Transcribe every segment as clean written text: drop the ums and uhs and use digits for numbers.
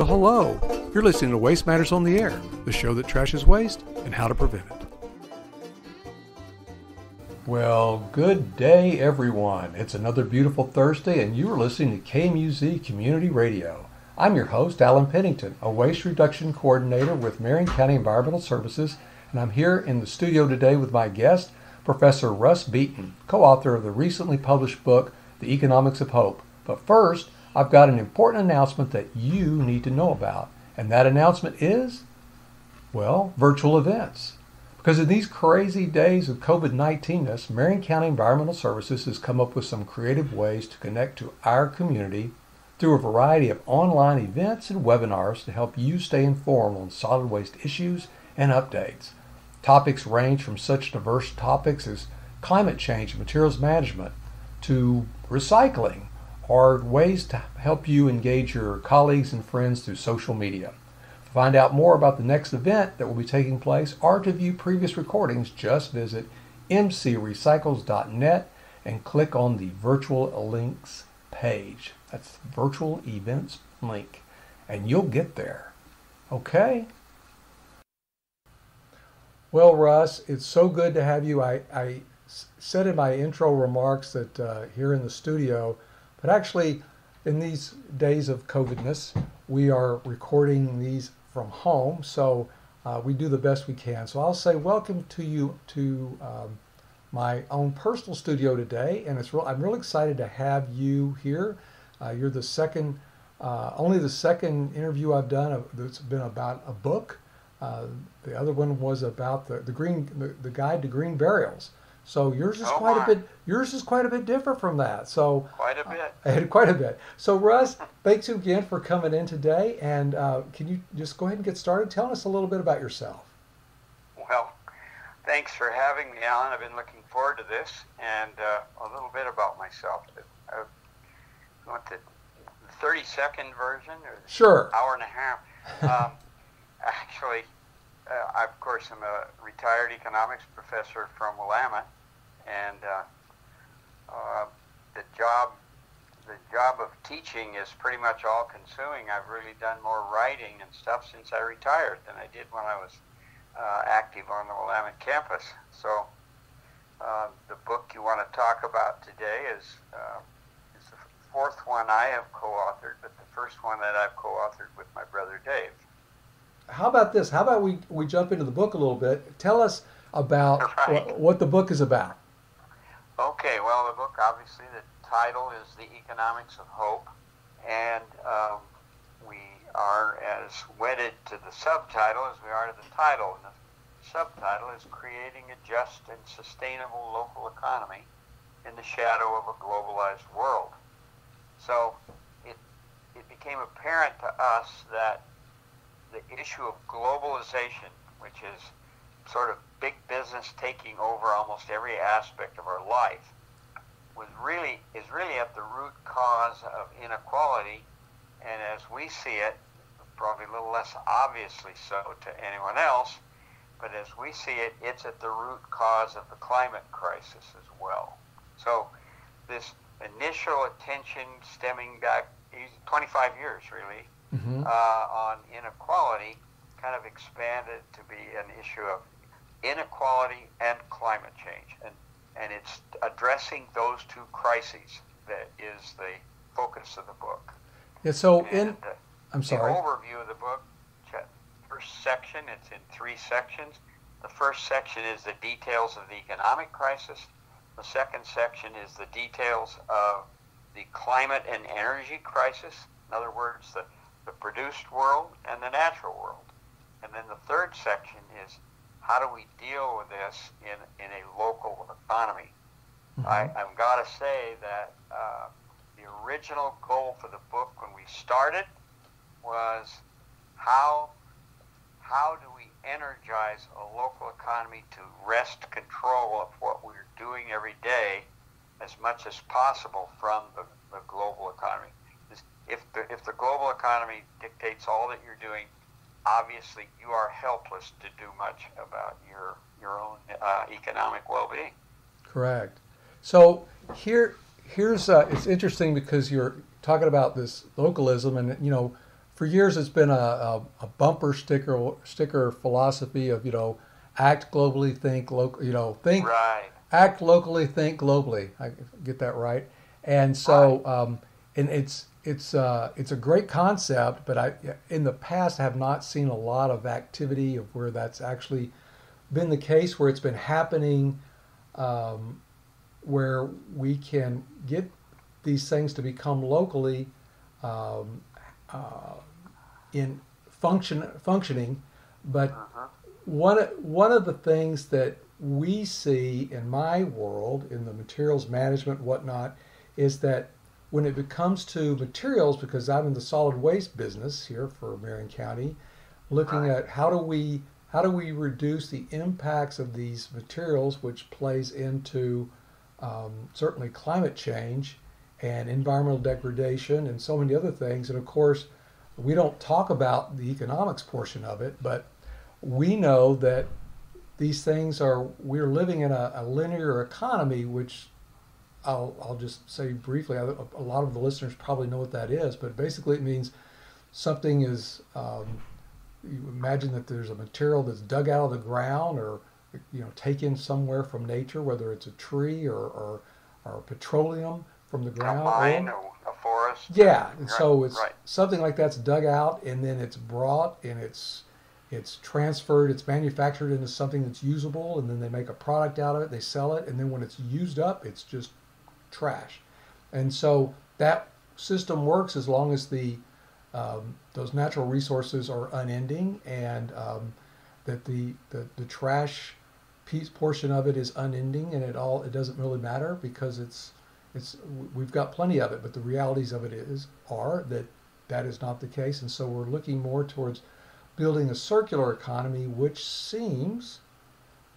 Well, hello. You're listening to Waste Matters on the Air, the show that trashes waste and how to prevent it. Well, good day, everyone. It's another beautiful Thursday, and you are listening to KMUZ Community Radio. I'm your host, Alan Pennington, a waste reduction coordinator with Marion County Environmental Services, and I'm here in the studio today with my guest, Professor Russ Beaton, co-author of the recently published book, The Economics of Hope. But first, I've got an important announcement that you need to know about, and that announcement is, well, virtual events. Because in these crazy days of COVID-19ness, Marion County Environmental Services has come up with some creative ways to connect to our community through a variety of online events and webinars to help you stay informed on solid waste issues and updates. Topics range from such diverse topics as climate change and materials management to recycling, or ways to help you engage your colleagues and friends through social media. To find out more about the next event that will be taking place or to view previous recordings, just visit mcrecycles.net and click on the virtual links page. That's virtual events link, and you'll get there. Okay? Well, Russ, it's so good to have you. I said in my intro remarks that here in the studio, but actually in these days of COVIDness, we are recording these from home, so we do the best we can. So I'll say welcome to you to my own personal studio today, and I'm really excited to have you here. You're the second, only the second interview I've done that's been about a book. The other one was about the guide to green burials. So yours is quite a bit different from that. So quite a bit. Quite a bit. So Russ, thanks again for coming in today. And can you just go ahead and get started? Tell us a little bit about yourself. Well, thanks for having me, Alan. I've been looking forward to this, and a little bit about myself. I want the 30-second version or sure. Hour and a half. Actually, I, of course, am a retired economics professor from Willamette, and the job of teaching is pretty much all-consuming. I've really done more writing and stuff since I retired than I did when I was active on the Willamette campus. So the book you want to talk about today is the fourth one I have co-authored, but the first one that I've co-authored with my brother Dave. How about this? How about we jump into the book a little bit? Tell us about what the book is about. Okay, well, the book, obviously, the title is The Economics of Hope, and we are as wedded to the subtitle as we are to the title. And the subtitle is Creating a Just and Sustainable Local Economy in the Shadow of a Globalized World. So it became apparent to us that the issue of globalization, which is sort of big business taking over almost every aspect of our life, is really at the root cause of inequality, and as we see it, probably a little less obviously so to anyone else, but as we see it, it's at the root cause of the climate crisis as well. So this initial attention stemming back 25 years really, on inequality kind of expanded to be an issue of inequality and climate change. And it's addressing those two crises that is the focus of the book. Yeah, so I'm sorry. The overview of the book, first section, it's in 3 sections. The first section is the details of the economic crisis. The second section is the details of the climate and energy crisis. In other words, the produced world and the natural world. And then the third section is how do we deal with this in a local economy. I've got to say that the original goal for the book when we started was how do we energize a local economy to wrest control of what we're doing every day as much as possible from the global economy. If the global economy dictates all that you're doing, obviously you are helpless to do much about your own economic well-being. Correct. So here's it's interesting because you're talking about this localism, and for years it's been a bumper sticker philosophy of, act globally, think local, think, Right. act locally, think globally. I get that right. And Right. so, and it's a great concept, but I in the past have not seen a lot of activity of where that's actually been the case, where it's been happening, um, where we can get these things to become locally um, uh, in functioning. But Uh-huh. one of the things that we see in my world, in the materials management, whatnot, is that when it comes to materials, because I'm in the solid waste business here for Marion County, looking Right. at how do we reduce the impacts of these materials, which plays into certainly climate change and environmental degradation and so many other things. And of course, we don't talk about the economics portion of it, but we know that these things we're living in a linear economy, which I'll just say briefly. A lot of the listeners probably know what that is, but basically it means something is, you imagine that there's a material that's dug out of the ground or taken somewhere from nature, whether it's a tree or petroleum from the A ground, mine, oil. a forest. Yeah, and Right. so it's Right. something like that's dug out and then it's brought and it's transferred, it's manufactured into something that's usable, and then they make a product out of it, they sell it, and then when it's used up, it's just trash. And so that system works as long as those natural resources are unending, and that the trash portion of it is unending, and it doesn't really matter because it's we've got plenty of it. But the realities of it are that that is not the case, and so we're looking more towards building a circular economy, which seems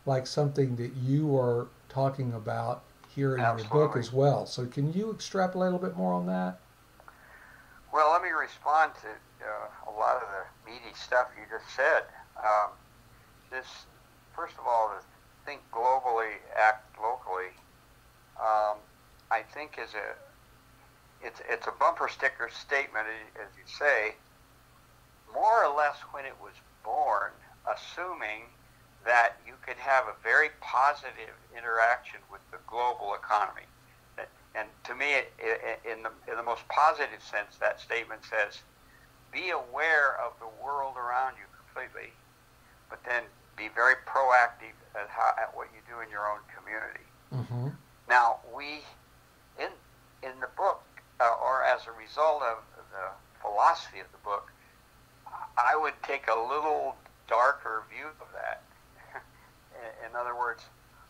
like something that you are talking about here in your book Absolutely. as well. So can you extrapolate a little bit more on that? Well, let me respond to a lot of the meaty stuff you just said. This, first of all, to think globally, act locally, um, I think it's a bumper sticker statement, as you say, more or less when it was born, assuming that you could have a very positive interaction with the global economy. And to me, in the most positive sense, that statement says, be aware of the world around you completely, but then be very proactive at what you do in your own community. Mm-hmm. Now, in the book, or as a result of the philosophy of the book, I would take a little darker view of that. In other words,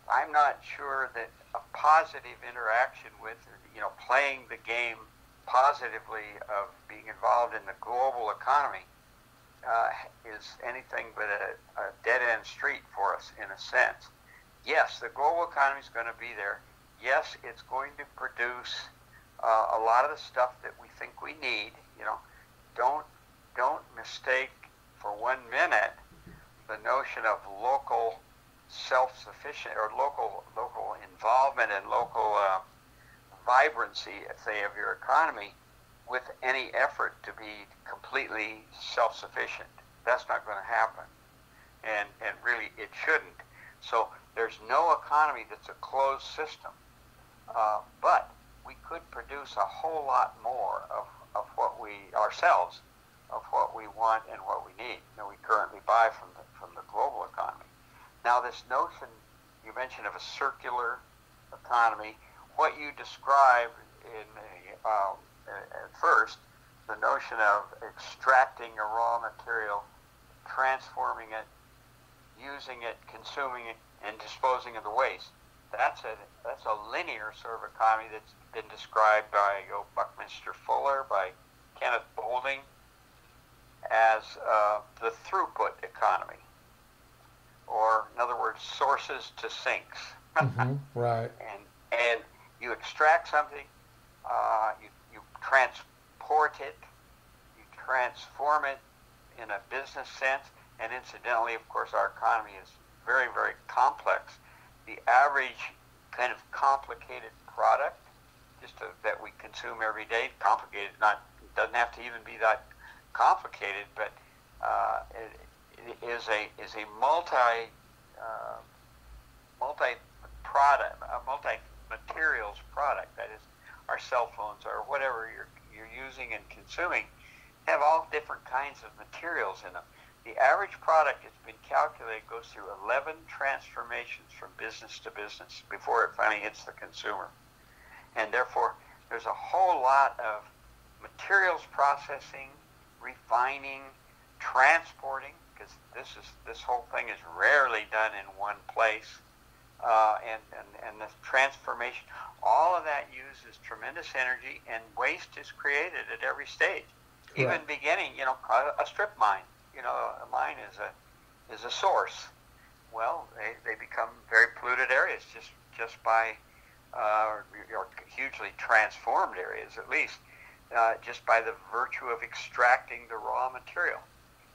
I'm not sure that a positive interaction with, playing the game positively of being involved in the global economy is anything but a dead-end street for us in a sense. Yes, the global economy is going to be there. Yes, it's going to produce a lot of the stuff that we think we need. Don't don't mistake for 1 minute the notion of local self-sufficient or local involvement and local vibrancy, say, of your economy with any effort to be completely self-sufficient. That's not going to happen, and really it shouldn't. So there's no economy that's a closed system, but we could produce a whole lot more of what we ourselves of what we want and what we need. We currently buy from the global economy. Now, this notion you mentioned of a circular economy, what you described at first, the notion of extracting a raw material, transforming it, using it, consuming it, and disposing of the waste. That's a linear sort of economy that's been described by Buckminster Fuller, by Kenneth Boulding, as the throughput economy, or in other words, sources to sinks. Mm-hmm. Right. And you extract something, you transport it, you transform it in a business sense, and incidentally, of course, our economy is very, very complex. The average kind of complicated product, that we consume every day, complicated, doesn't have to even be that complicated, but it is a multi product, a multi materials product. That is, our cell phones or whatever you're using and consuming have all different kinds of materials in them. The average product has been calculated goes through 11 transformations from business to business before it finally hits the consumer. And therefore, there's a whole lot of materials processing, refining, transporting, because this whole thing is rarely done in one place, and the transformation, all of that uses tremendous energy, and waste is created at every stage. Correct. Even beginning, a strip mine. A mine is a source. Well, they become very polluted areas just by or hugely transformed areas, at least, just by the virtue of extracting the raw material.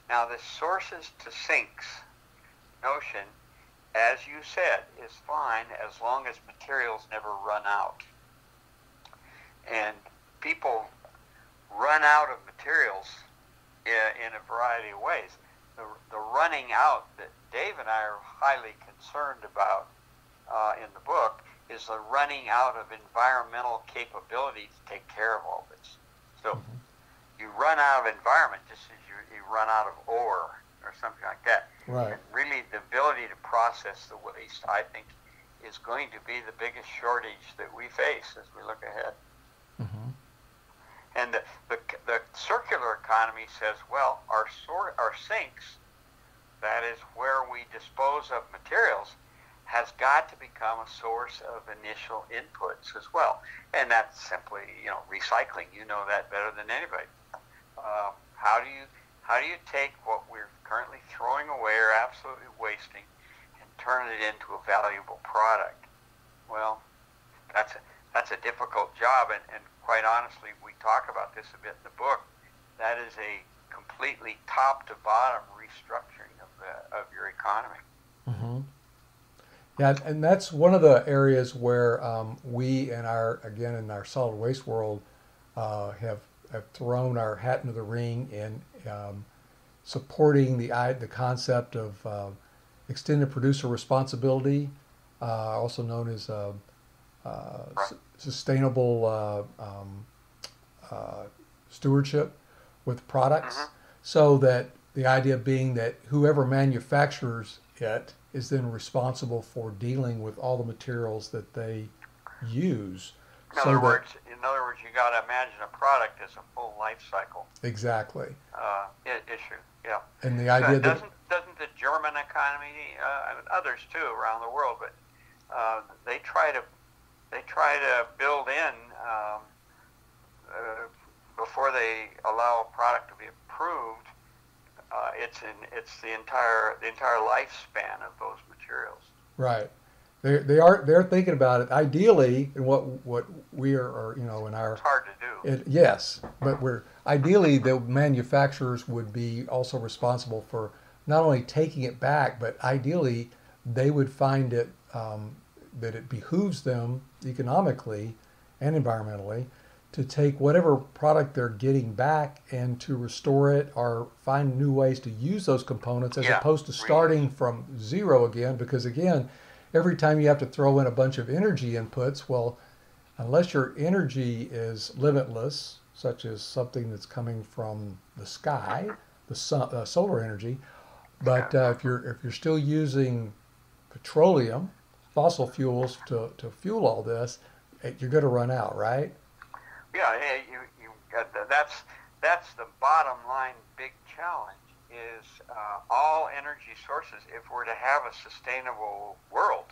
Now, the sources to sinks notion, as you said, is fine as long as materials never run out. And people run out of materials in a variety of ways. The running out that Dave and I are highly concerned about in the book is the running out of environmental capability to take care of all this. So you run out of environment just as you run out of ore or something like that. Right. And really the ability to process the waste, I think, is going to be the biggest shortage that we face as we look ahead. Mm-hmm. And the circular economy says, well, our sinks, that is where we dispose of materials, has got to become a source of initial inputs as well. And that's simply, recycling. You know that better than anybody. How do you take what we're currently throwing away or absolutely wasting and turn it into a valuable product? Well, that's a difficult job, and quite honestly, we talk about this a bit in the book. That is a completely top to bottom restructuring of your economy. Mm-hmm. Yeah, and that's one of the areas where we in our solid waste world have thrown our hat into the ring in supporting the concept of extended producer responsibility, also known as sustainable stewardship with products. Mm-hmm. So that the idea being that whoever manufactures it is then responsible for dealing with all the materials that they use. In other words, you got to imagine a product as a full life cycle. Exactly. Issue, yeah. And the idea doesn't the German economy, and others too around the world, but they try to build in before they allow a product to be approved. It's the entire lifespan of those materials. Right. They're thinking about it. Ideally, and what we are in our. It's hard to do. Yes, but ideally the manufacturers would be also responsible for not only taking it back, but ideally they would find it that it behooves them economically and environmentally to take whatever product they're getting back and to restore it or find new ways to use those components as opposed to starting from zero again. Because again, every time you have to throw in a bunch of energy inputs, well, unless your energy is limitless, such as something that's coming from the sky, the sun, solar energy, but if you're still using petroleum, fossil fuels to fuel all this, you're going to run out, right? Yeah, that's the bottom line big challenge is all energy sources, if we're to have a sustainable world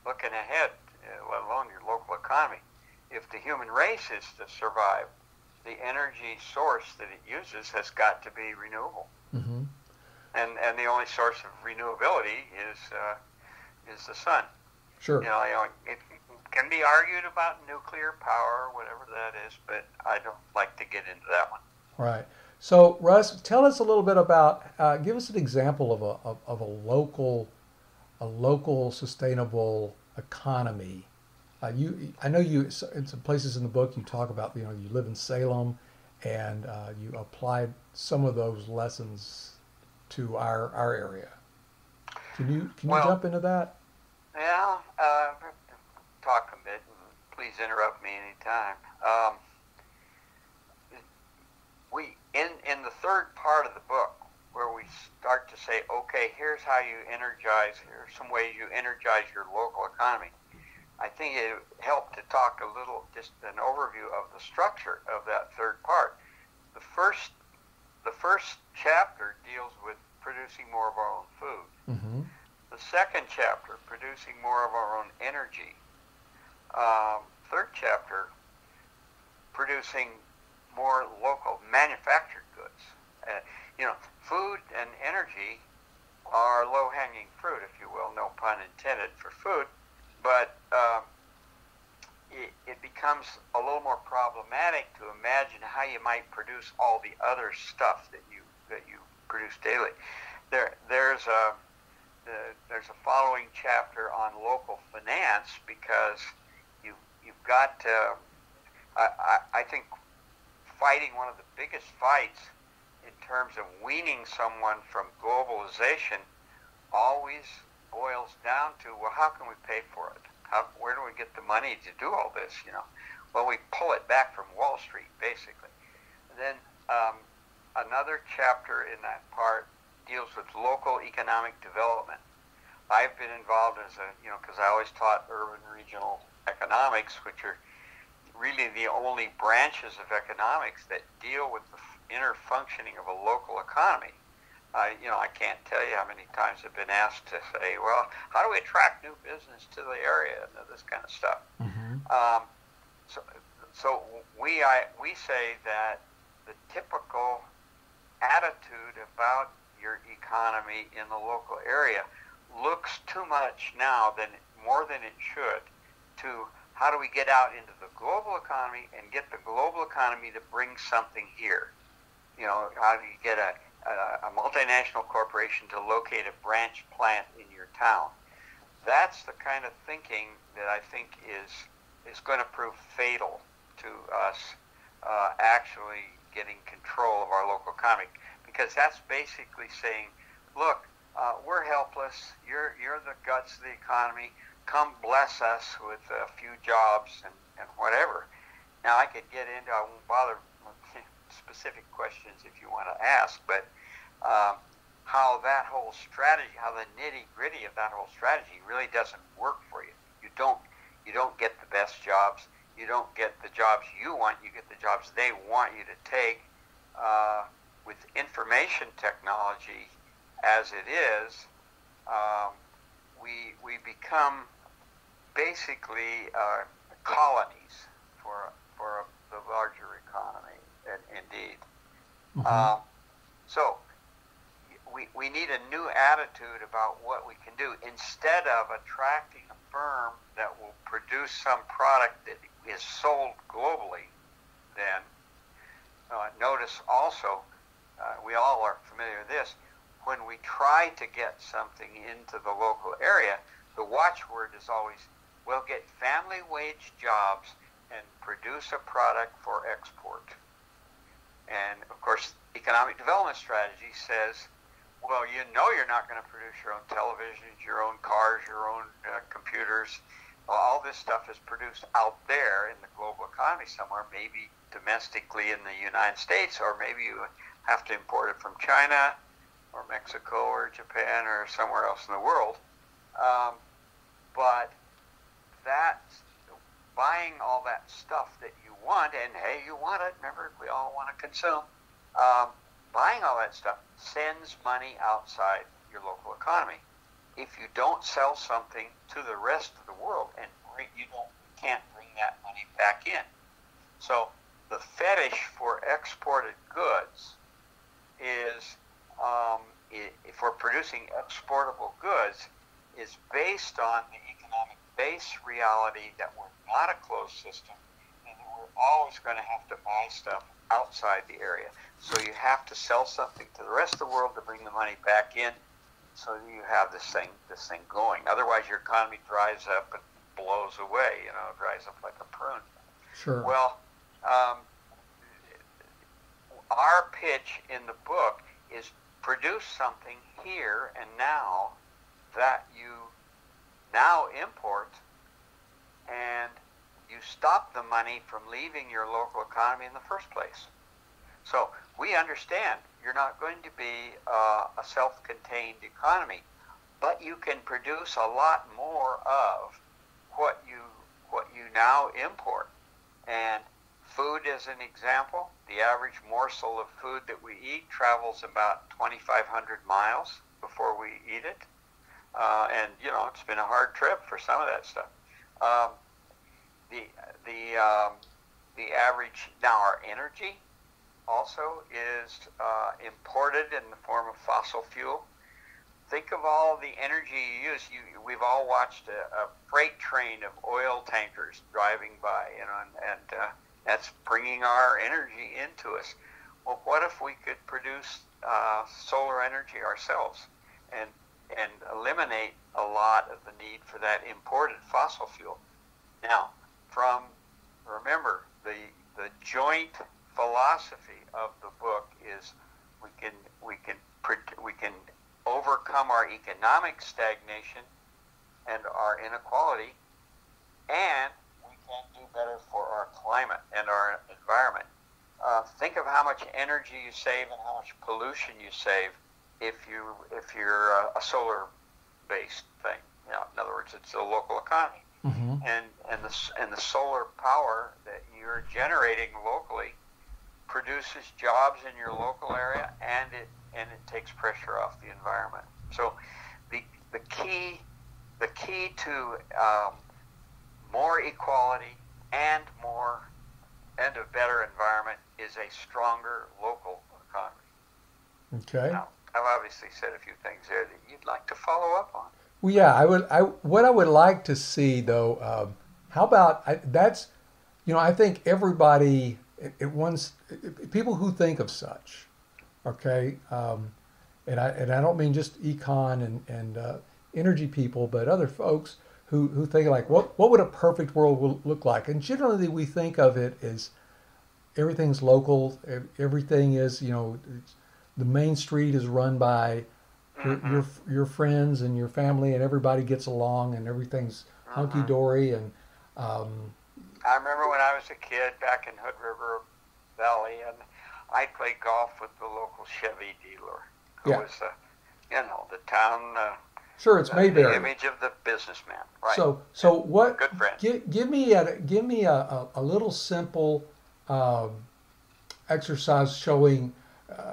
looking ahead, let alone your local economy, if the human race is to survive, the energy source that it uses has got to be renewable. Mm-hmm. And the only source of renewability is the sun. Sure. It can be argued about nuclear power, whatever that is, but I don't like to get into that one. Right. So, Russ, tell us a little bit about. Give us an example of a local sustainable economy. I know you in some places in the book you talk about you live in Salem, and you applied some of those lessons to our area. Can you jump into that? Yeah, talk a bit, and please interrupt me anytime. We in the third part of the book, where we start to say, okay, here's how you energize. Here's some ways you energize your local economy. I think it helped to talk a little, just an overview of the structure of that third part. The first chapter deals with producing more of our own food. Mm-hmm. The second chapter, producing more of our own energy. Third chapter, producing more local manufactured goods. Food and energy are low-hanging fruit, if you will, no pun intended for food, but it becomes a little more problematic to imagine how you might produce all the other stuff that you produce daily. There's a following chapter on local finance, because you've got to, I think fighting one of the biggest fights in terms of weaning someone from globalization always boils down to, well, how can we pay for it? Where do we get the money to do all this? Well, we pull it back from Wall Street, basically. And then another chapter in that part deals with local economic development. I've been involved because I always taught urban regional economics, which are really the only branches of economics that deal with the inner functioning of a local economy. I can't tell you how many times I've been asked to say, well, how do we attract new business to the area and this kind of stuff? Mm-hmm. So we say that the typical attitude about your economy in the local area looks too much now more than it should to how do we get out into the global economy and get the global economy to bring something here? How do you get a multinational corporation to locate a branch plant in your town? That's the kind of thinking that I think is going to prove fatal to us actually getting control of our local economy, because that's basically saying, look, we're helpless. You're the guts of the economy. Come bless us with a few jobs and whatever. Now, I could get into, I won't bother specific questions if you want to ask, but how that whole strategy, how the nitty-gritty of that whole strategy really doesn't work for you. You don't get the best jobs. You don't get the jobs you want. You get the jobs they want you to take. With information technology as it is, we become basically colonies for the larger economy, indeed. Mm-hmm. So we need a new attitude about what we can do. Instead of attracting a firm that will produce some product that is sold globally, then notice also, we all are familiar with this, when we try to get something into the local area, the watchword is always, we'll get family wage jobs and produce a product for export. And of course, economic development strategy says, well, you're not going to produce your own televisions, your own cars, your own computers. Well, all this stuff is produced out there in the global economy somewhere, maybe domestically in the United States, or maybe you have to import it from China or Mexico or Japan or somewhere else in the world. But that's buying all that stuff that you want, and hey, you want it, remember, we all want to consume. Buying all that stuff sends money outside your local economy. If you don't sell something to the rest of the world, and you can't bring that money back in. So the fetish for exported goods is, if we're producing exportable goods, is based on the economic base reality that we're not a closed system and that we're always going to have to buy stuff outside the area. So you have to sell something to the rest of the world to bring the money back in, so you have this thing going. Otherwise, your economy dries up and blows away. Dries up like a prune. Sure. Well, our pitch in the book is produce something here and now that you now import, and you stop the money from leaving your local economy in the first place. So we understand you're not going to be a self-contained economy, but you can produce a lot more of what you now import. And food is an example. The average morsel of food that we eat travels about 2,500 miles before we eat it. And, you know, it's been a hard trip for some of that stuff. The average, now our energy also is imported in the form of fossil fuel. Think of all the energy you use. We've all watched a freight train of oil tankers driving by, you know, and that's bringing our energy into us. Well, what if we could produce solar energy ourselves and eliminate a lot of the need for that imported fossil fuel? Now, remember, the joint philosophy of the book is we can overcome our economic stagnation and our inequality, and we can do better for our climate and our environment. Think of how much energy you save and how much pollution you save if you're a solar-based thing. You know, in other words, it's a local economy. Mm-hmm. And the solar power that you're generating locally produces jobs in your local area, and it takes pressure off the environment. So the key to more equality and a better environment is a stronger local economy. Okay. Now, I've obviously said a few things there that you'd like to follow up on. Well, yeah, what I would like to see though, how about that's, you know, I think everybody people who think of such, okay, and I don't mean just econ and energy people, but other folks who think like, what would a perfect world look like? And generally we think of it as everything's local, everything is, you know, the main street is run by your friends and your family, and everybody gets along, and everything's hunky dory. And I remember when I was a kid back in Hood River Valley, and I'd play golf with the local Chevy dealer, who was the town. Sure, it's Mayberry. The image of the businessman, right? So what? Good friend. Give me a little simple exercise showing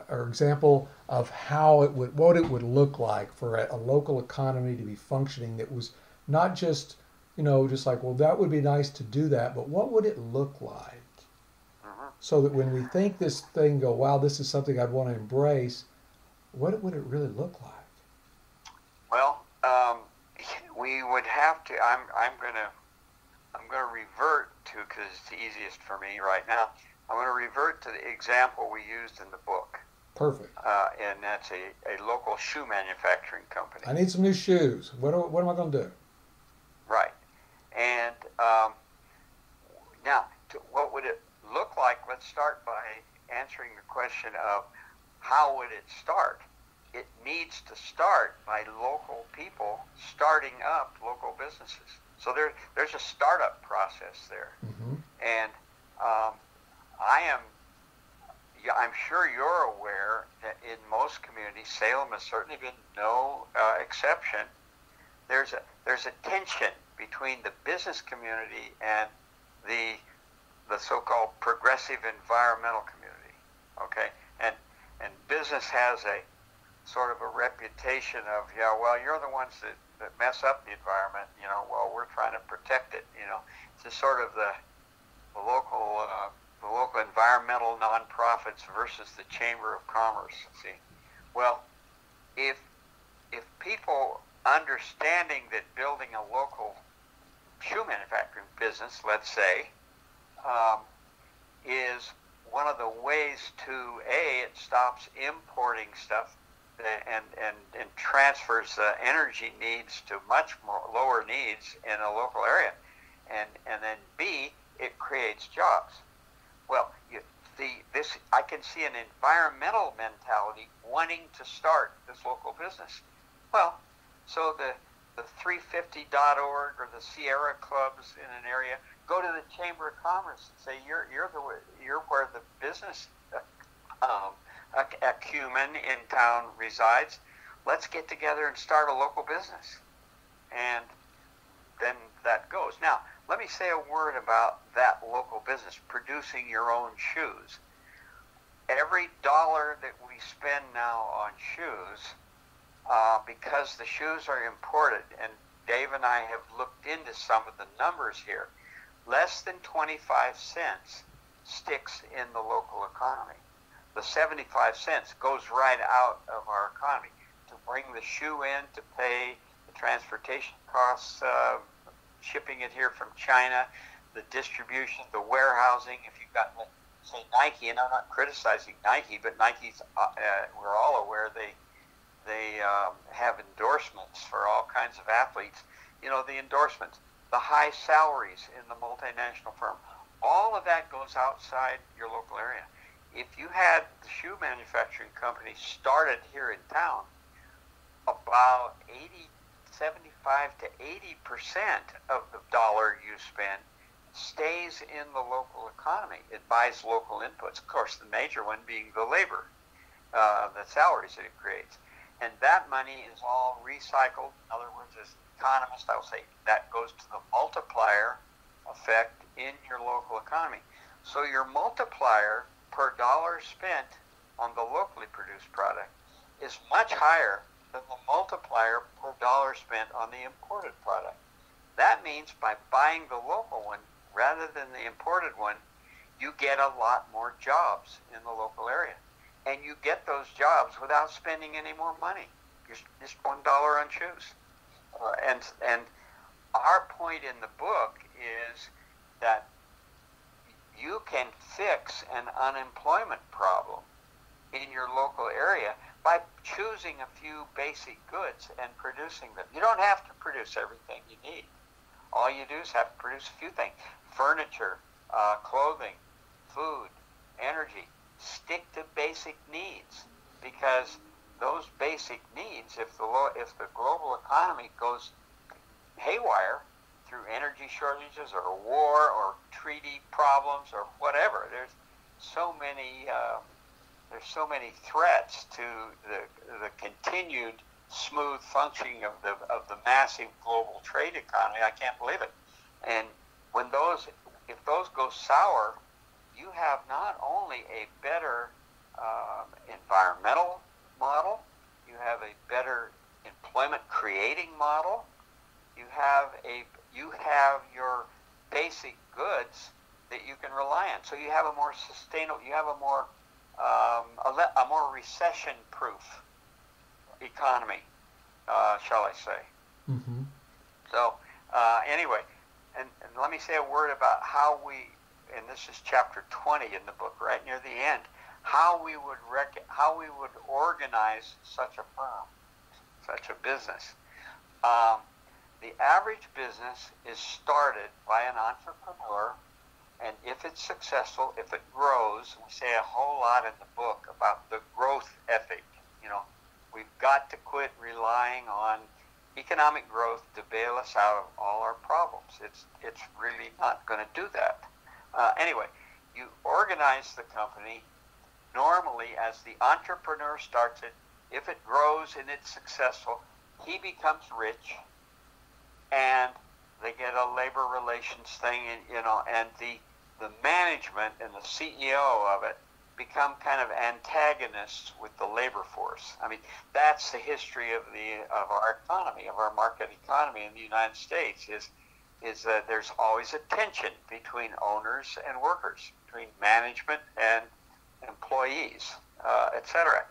or example of what it would look like for a local economy to be functioning that was not just, you know, just like, well, that would be nice to do that, but what would it look like? So that when we think this thing, go, wow, this is something I'd want to embrace, what would it really look like? Well, we would have to. I'm gonna revert to, because it's the easiest for me right now. I'm going to revert to the example we used in the book. Perfect. And that's a local shoe manufacturing company. I need some new shoes. What am I going to do? Right. And now, what would it look like? Let's start by answering the question of how would it start? It needs to start by local people starting up local businesses. So there's a startup process there. Mm-hmm. And I'm sure you're aware that in most communities, Salem has certainly been no exception. There's a tension between the business community and the so-called progressive environmental community. Okay, and business has a sort of a reputation of, yeah, well, you're the ones that mess up the environment. You know, well, we're trying to protect it. You know, it's just sort of the local environmental nonprofits versus the Chamber of Commerce. See, well, if people understanding that building a local shoe manufacturing business, let's say, is one of the ways to it stops importing stuff and transfers energy needs to much more lower needs in a local area, and then B, it creates jobs. Well, you I can see an environmental mentality wanting to start this local business. Well, so the 350.org or the Sierra clubs in an area go to the Chamber of Commerce and say, you're where the business acumen in town resides. Let's get together and start a local business. And then that goes. Now, let me say a word about that local business, producing your own shoes. Every dollar that we spend now on shoes, because the shoes are imported, and Dave and I have looked into some of the numbers here, less than 25 cents sticks in the local economy. The 75 cents goes right out of our economy to bring the shoe in, to pay the transportation costs, shipping it here from China, the distribution, the warehousing. If you've got, say, Nike, and I'm not criticizing Nike, but Nike's, we're all aware they have endorsements for all kinds of athletes. You know, the endorsements, the high salaries in the multinational firm, all of that goes outside your local area. If you had the shoe manufacturing company started here in town, about 75 to 80% of the dollar you spend stays in the local economy. It buys local inputs. Of course, the major one being the labor, the salaries that it creates. And that money is all recycled. In other words, as an economist, I will say that goes to the multiplier effect in your local economy. So your multiplier per dollar spent on the locally produced product is much higher than the multiplier per dollar spent on the imported product. That means by buying the local one rather than the imported one, you get a lot more jobs in the local area. And you get those jobs without spending any more money. Just $1 on shoes. And our point in the book is that you can fix an unemployment problem in your local area by choosing a few basic goods and producing them. You don't have to produce everything you need. All you do is have to produce a few things. Furniture, clothing, food, energy. Stick to basic needs, because those basic needs, if the global economy goes haywire through energy shortages or war or treaty problems or whatever, there's so many threats to the continued smooth functioning of the massive global trade economy. I can't believe it. And if those go sour, you have not only a better environmental model, you have a better employment creating model, you have your basic goods that you can rely on. So you have a more sustainable, you have a more recession-proof economy, shall I say. Mm-hmm. So anyway, and let me say a word about how we, and this is chapter 20 in the book, right near the end, how we would organize such a firm, such a business. The average business is started by an entrepreneur, and if it's successful, if it grows, we say a whole lot in the book about the growth ethic. You know, we've got to quit relying on economic growth to bail us out of all our problems. It's really not going to do that. Anyway, you organize the company normally as the entrepreneur starts it. If it grows and it's successful, he becomes rich, and they get a labor relations thing, and the management and the CEO of it become kind of antagonists with the labor force. I mean, that's the history of our economy, of our market economy in the United States, is that there's always a tension between owners and workers, between management and employees, etc.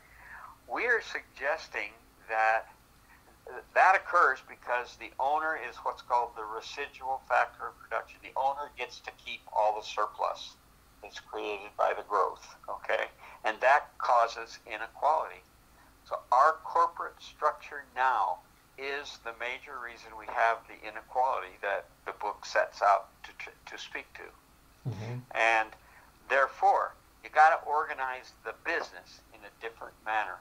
We're suggesting that occurs because the owner is what's called the residual factor of production. The owner gets to keep all the surplus that's created by the growth, okay? And that causes inequality. So our corporate structure now is the major reason we have the inequality that the book sets out to speak to. Mm-hmm. And therefore, you got to organize the business in a different manner.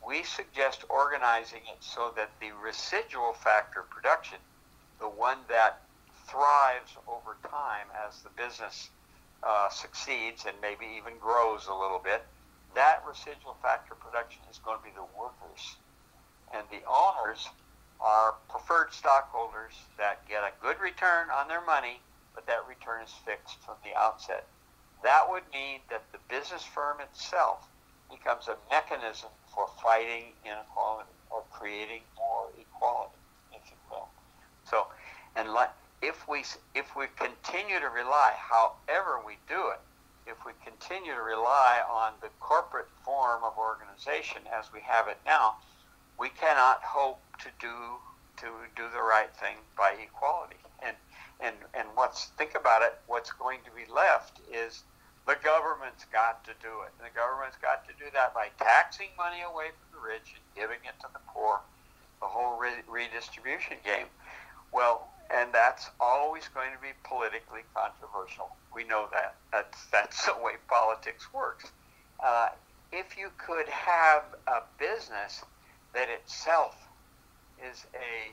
We suggest organizing it so that the residual factor production, the one that thrives over time as the business succeeds and maybe even grows a little bit, that residual factor production is going to be the workers. And the owners are preferred stockholders that get a good return on their money, but that return is fixed from the outset. That would mean that the business firm itself becomes a mechanism for fighting inequality or creating more equality, if you will. So, and if we continue to rely, however we do it, if we continue to rely on the corporate form of organization as we have it now, we cannot hope to do the right thing by equality. And think about it, what's going to be left is the government's got to do it. And the government's got to do that by taxing money away from the rich and giving it to the poor, the whole redistribution game. Well, and that's always going to be politically controversial. We know that. That's the way politics works. If you could have a business that itself is a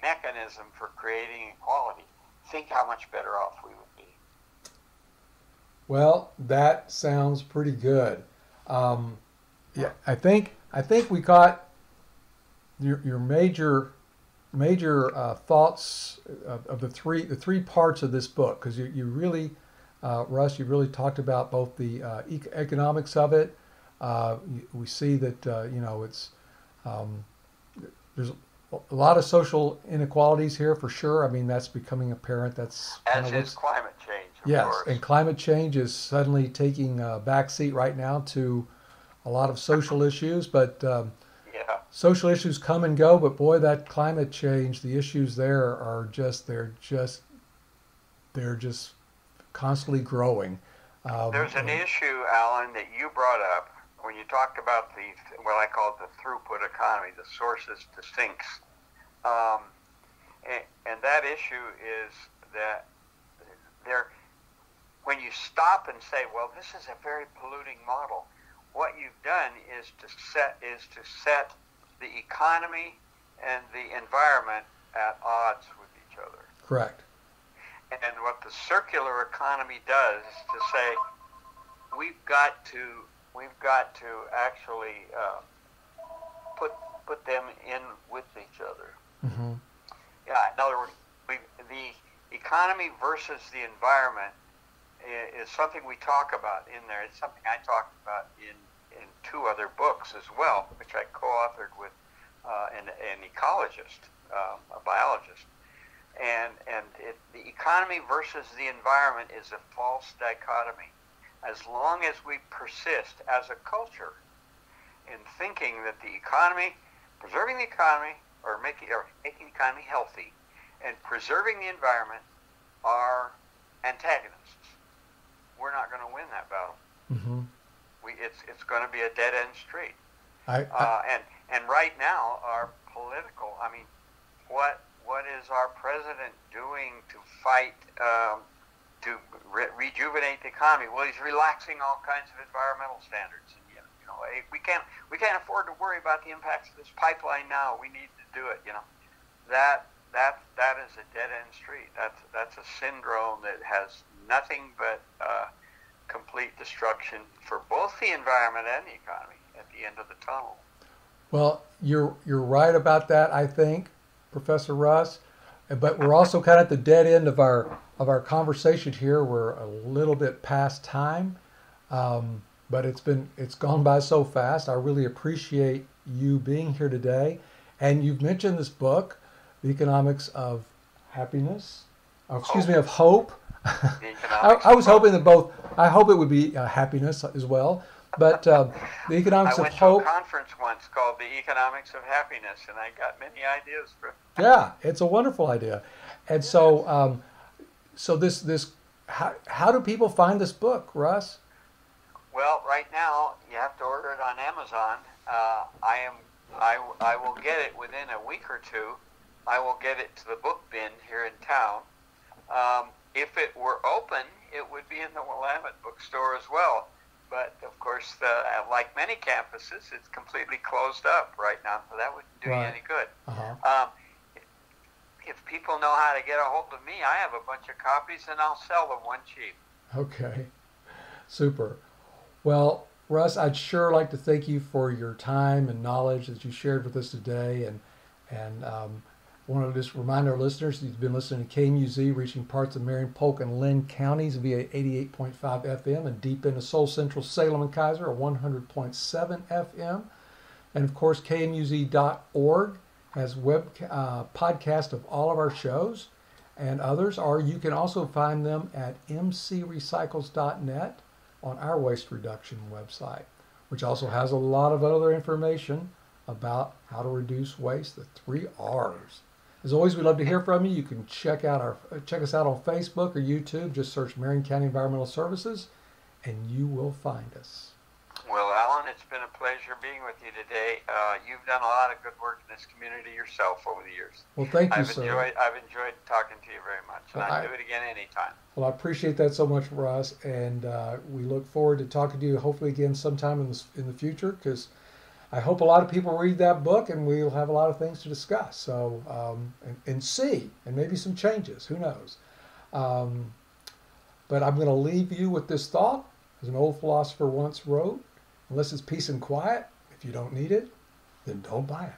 mechanism for creating equality, think how much better off we would be. Well, that sounds pretty good. Yeah, I think we got your major thoughts of the three parts of this book, because you really, Russ, you really talked about both the economics of it. We see that it's there's a lot of social inequalities here for sure. I mean, that's becoming apparent. That's as is climate change. Yes, of course. And climate change is suddenly taking a backseat right now to a lot of social issues. But social issues come and go. But boy, that climate change, the issues there are they're just constantly growing. There's an issue, Alan, that you brought up when you talked about what I call the throughput economy, the sources to sinks. And that issue is that when you stop and say, well, this is a very polluting model, what you've done is to set the economy and the environment at odds with each other. Correct. And what the circular economy does is to say, we've got to actually put them in with each other. Mm-hmm. Yeah. In other words, the economy versus the environment is something we talk about in there. It's something I talked about in two other books as well, which I co-authored with an ecologist, a biologist. And the economy versus the environment is a false dichotomy. As long as we persist as a culture in thinking that the economy, preserving the economy or making the economy healthy and preserving the environment are antagonists, we're not going to win that battle. Mm-hmm. It's going to be a dead-end street. And right now, our political, I mean, what is our president doing to fight to rejuvenate the economy? Well, he's relaxing all kinds of environmental standards. And, we can't afford to worry about the impacts of this pipeline now. We need to do it. That is a dead-end street. That's a syndrome that has nothing but complete destruction for both the environment and the economy at the end of the tunnel. Well, you're right about that, I think, Professor Russ. But we're also kind of at the dead end of our conversation here. We're a little bit past time, but it's gone by so fast. I really appreciate you being here today. And you've mentioned this book, The Economics of Happiness. Of Hope. I was hoping that I hope it would be happiness as well. But the Economics of Hope. I went to a conference once called The Economics of Happiness, and I got many ideas for it. Yeah, it's a wonderful idea. And so, how do people find this book, Russ? Well, right now you have to order it on Amazon. I will get it within a week or two. I will get it to the book bin here in town. If it were open, it would be in the Willamette bookstore as well. But of course, like many campuses, it's completely closed up right now, so that wouldn't do you any good. If people know how to get a hold of me, I have a bunch of copies, and I'll sell them one cheap. Okay, super. Well, Russ, I'd sure like to thank you for your time and knowledge that you shared with us today, and want to just remind our listeners that you've been listening to KMUZ, reaching parts of Marion, Polk, and Lynn counties via 88.5 FM and deep into Soul Central, Salem, and Kaiser at 100.7 FM. And of course, KMUZ.org has web podcast of all of our shows and others, or you can also find them at mcrecycles.net on our waste reduction website, which also has a lot of other information about how to reduce waste, the 3 R's. As always, we'd love to hear from you. You can check us out on Facebook or YouTube. Just search Marion County Environmental Services, and you will find us. Well, Alan, it's been a pleasure being with you today. You've done a lot of good work in this community yourself over the years. Well, thank you, sir. I've enjoyed talking to you very much, and I'd do it again anytime. Well, I appreciate that so much, Russ, and we look forward to talking to you hopefully again sometime in the future, because I hope a lot of people read that book, and we'll have a lot of things to discuss. So, and see, and maybe some changes. Who knows? But I'm going to leave you with this thought. As an old philosopher once wrote, unless it's peace and quiet, if you don't need it, then don't buy it.